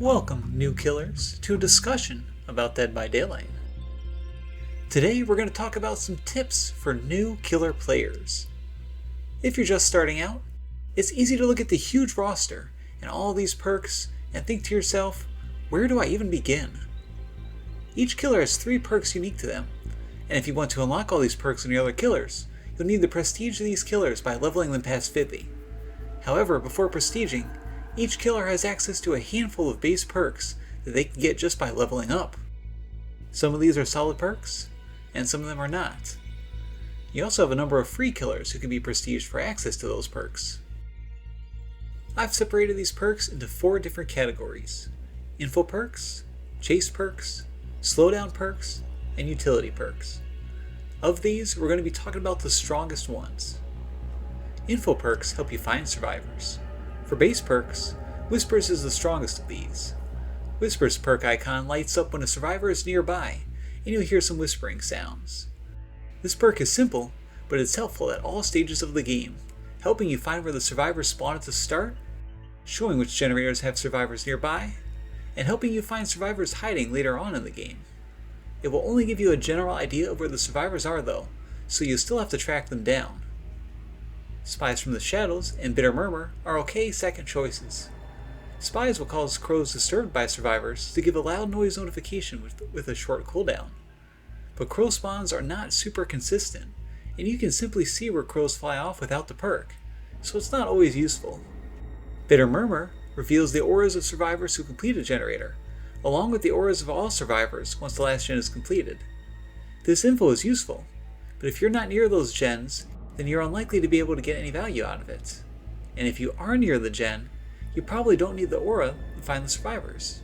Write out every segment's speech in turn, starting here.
Welcome, new killers, to a discussion about Dead by Daylight. Today we're going to talk about some tips for new killer players. If you're just starting out, it's easy to look at the huge roster and all these perks and think to yourself, where do I even begin? Each killer has 3 perks unique to them, and if you want to unlock all these perks on your other killers, you'll need the prestige of these killers by leveling them past 50. However, before prestiging, each killer has access to a handful of base perks that they can get just by leveling up. Some of these are solid perks, and some of them are not. You also have a number of free killers who can be prestiged for access to those perks. I've separated these perks into 4 different categories: info perks, chase perks, slowdown perks, and utility perks. Of these, we're going to be talking about the strongest ones. Info perks help you find survivors. For base perks, Whispers is the strongest of these. Whispers perk icon lights up when a survivor is nearby, and you'll hear some whispering sounds. This perk is simple, but it's helpful at all stages of the game, helping you find where the survivors spawn at the start, showing which generators have survivors nearby, and helping you find survivors hiding later on in the game. It will only give you a general idea of where the survivors are though, so you still have to track them down. Spies from the Shadows and Bitter Murmur are okay second choices. Spies will cause crows disturbed by survivors to give a loud noise notification with a short cooldown. But crow spawns are not super consistent, and you can simply see where crows fly off without the perk, so it's not always useful. Bitter Murmur reveals the auras of survivors who complete a generator, along with the auras of all survivors once the last gen is completed. This info is useful, but if you're not near those gens, then you're unlikely to be able to get any value out of it. And if you are near the gen, you probably don't need the aura to find the survivors.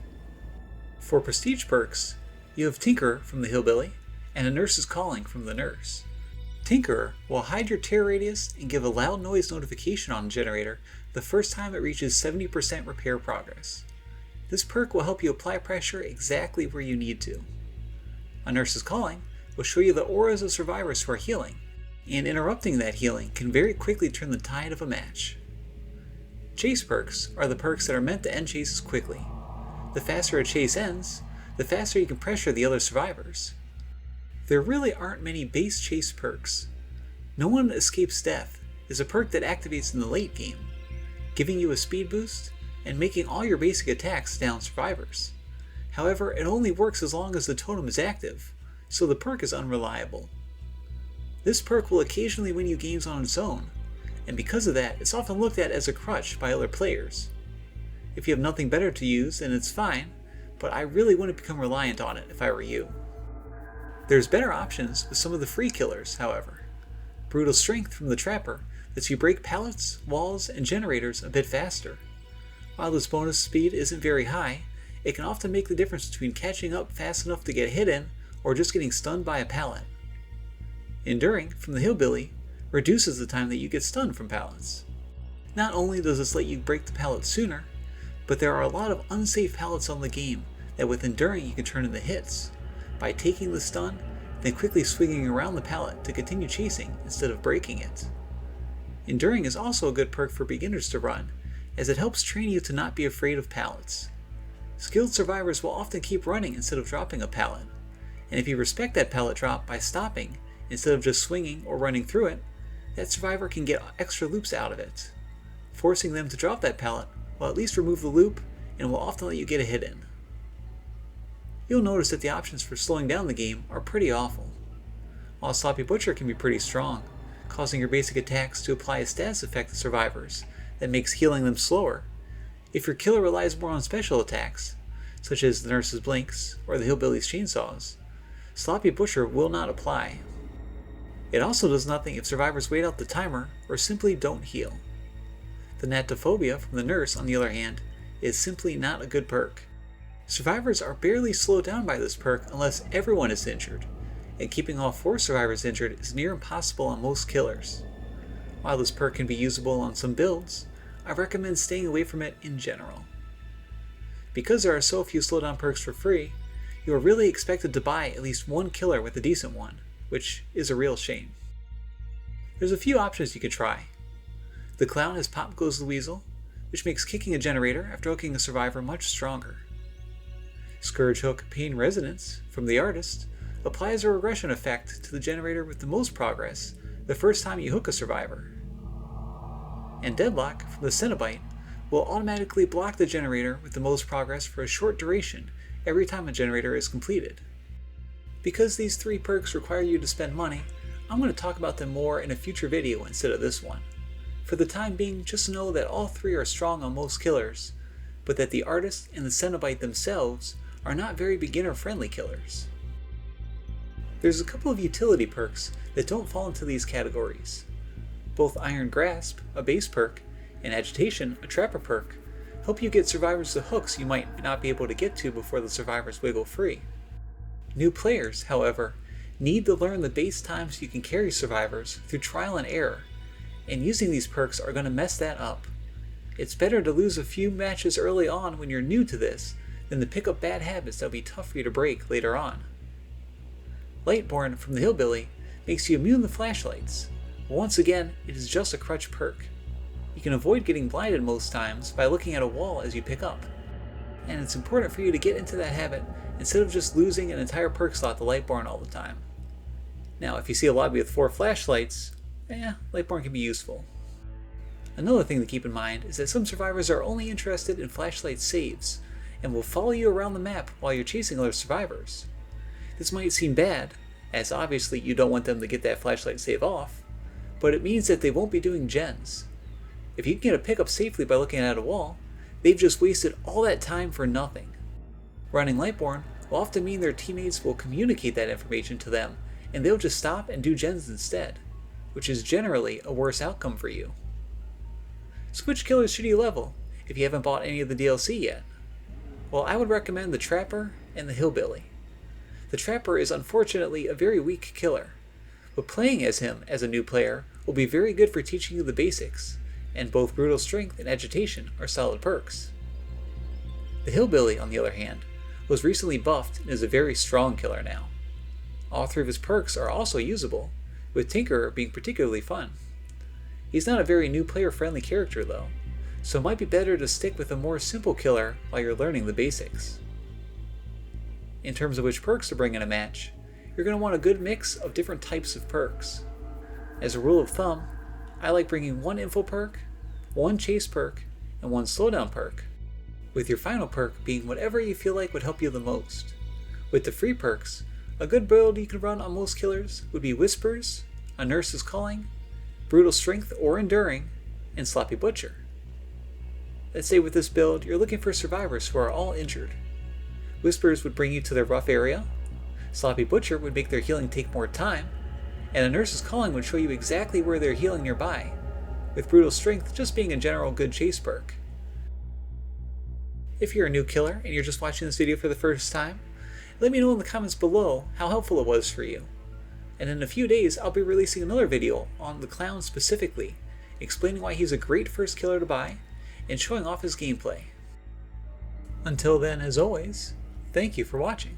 For prestige perks, you have Tinkerer from the Hillbilly and a Nurse's Calling from the Nurse. Tinkerer will hide your tear radius and give a loud noise notification on a generator the first time it reaches 70% repair progress. This perk will help you apply pressure exactly where you need to. A Nurse's Calling will show you the auras of survivors who are healing, and interrupting that healing can very quickly turn the tide of a match. Chase perks are the perks that are meant to end chases quickly. The faster a chase ends, the faster you can pressure the other survivors. There really aren't many base chase perks. No One Escapes Death is a perk that activates in the late game, giving you a speed boost and making all your basic attacks down survivors. However, it only works as long as the totem is active, so the perk is unreliable. This perk will occasionally win you games on its own, and because of that, it's often looked at as a crutch by other players. If you have nothing better to use, then it's fine, but I really wouldn't become reliant on it if I were you. There's better options with some of the free killers, however. Brutal Strength from the Trapper lets you break pallets, walls, and generators a bit faster. While this bonus speed isn't very high, it can often make the difference between catching up fast enough to get hit in or just getting stunned by a pallet. Enduring from the Hillbilly reduces the time that you get stunned from pallets. Not only does this let you break the pallet sooner, but there are a lot of unsafe pallets on the game that with Enduring you can turn into hits, by taking the stun, then quickly swinging around the pallet to continue chasing instead of breaking it. Enduring is also a good perk for beginners to run, as it helps train you to not be afraid of pallets. Skilled survivors will often keep running instead of dropping a pallet, and if you respect that pallet drop by stopping, instead of just swinging or running through it, that survivor can get extra loops out of it. Forcing them to drop that pallet will at least remove the loop and will often let you get a hit in. You'll notice that the options for slowing down the game are pretty awful. While Sloppy Butcher can be pretty strong, causing your basic attacks to apply a status effect to survivors that makes healing them slower, if your killer relies more on special attacks, such as the Nurse's Blinks or the Hillbilly's Chainsaws, Sloppy Butcher will not apply. It also does nothing if survivors wait out the timer or simply don't heal. The Gnatophobia from the Nurse, on the other hand, is simply not a good perk. Survivors are barely slowed down by this perk unless everyone is injured, and keeping all 4 survivors injured is near impossible on most killers. While this perk can be usable on some builds, I recommend staying away from it in general. Because there are so few slowdown perks for free, you are really expected to buy at least one killer with a decent one, which is a real shame. There's a few options you could try. The Clown has Pop Goes the Weasel, which makes kicking a generator after hooking a survivor much stronger. Scourge Hook Pain Resonance from the artist applies a regression effect to the generator with the most progress the first time you hook a survivor. And Deadlock from the Cenobite will automatically block the generator with the most progress for a short duration every time a generator is completed. Because these 3 perks require you to spend money, I'm going to talk about them more in a future video instead of this one. For the time being, just know that all 3 are strong on most killers, but that the artist and the Cenobite themselves are not very beginner-friendly killers. There's a couple of utility perks that don't fall into these categories. Both Iron Grasp, a base perk, and Agitation, a trapper perk, help you get survivors to hooks you might not be able to get to before the survivors wiggle free. New players, however, need to learn the base times you can carry survivors through trial and error, and using these perks are going to mess that up. It's better to lose a few matches early on when you're new to this than to pick up bad habits that'll be tough for you to break later on. Lightborn from the Hillbilly makes you immune to flashlights. Once again, it is just a crutch perk. You can avoid getting blinded most times by looking at a wall as you pick up, and it's important for you to get into that habit instead of just losing an entire perk slot to Lightborn all the time. Now, if you see a lobby with 4 flashlights, Lightborn can be useful. Another thing to keep in mind is that some survivors are only interested in flashlight saves, and will follow you around the map while you're chasing other survivors. This might seem bad, as obviously you don't want them to get that flashlight save off, but it means that they won't be doing gens. If you can get a pickup safely by looking at a wall, they've just wasted all that time for nothing. Running Lightborn will often mean their teammates will communicate that information to them, and they'll just stop and do gens instead, which is generally a worse outcome for you. Switch killer's shitty level if you haven't bought any of the DLC yet. Well, I would recommend the Trapper and the Hillbilly. The Trapper is unfortunately a very weak killer, but playing as him as a new player will be very good for teaching you the basics, and both Brutal Strength and Agitation are solid perks. The Hillbilly, on the other hand, was recently buffed and is a very strong killer now. All 3 of his perks are also usable, with Tinkerer being particularly fun. He's not a very new player friendly character though, so it might be better to stick with a more simple killer while you're learning the basics. In terms of which perks to bring in a match, you're going to want a good mix of different types of perks. As a rule of thumb, I like bringing 1 info perk, 1 chase perk, and 1 slowdown perk, with your final perk being whatever you feel like would help you the most. With the free perks, a good build you can run on most killers would be Whispers, A Nurse's Calling, Brutal Strength or Enduring, and Sloppy Butcher. Let's say with this build, you're looking for survivors who are all injured. Whispers would bring you to their rough area, Sloppy Butcher would make their healing take more time, and A Nurse's Calling would show you exactly where they're healing nearby, with Brutal Strength just being a general good chase perk. If you're a new killer and you're just watching this video for the first time, let me know in the comments below how helpful it was for you. And in a few days, I'll be releasing another video on the Clown specifically, explaining why he's a great first killer to buy, and showing off his gameplay. Until then, as always, thank you for watching.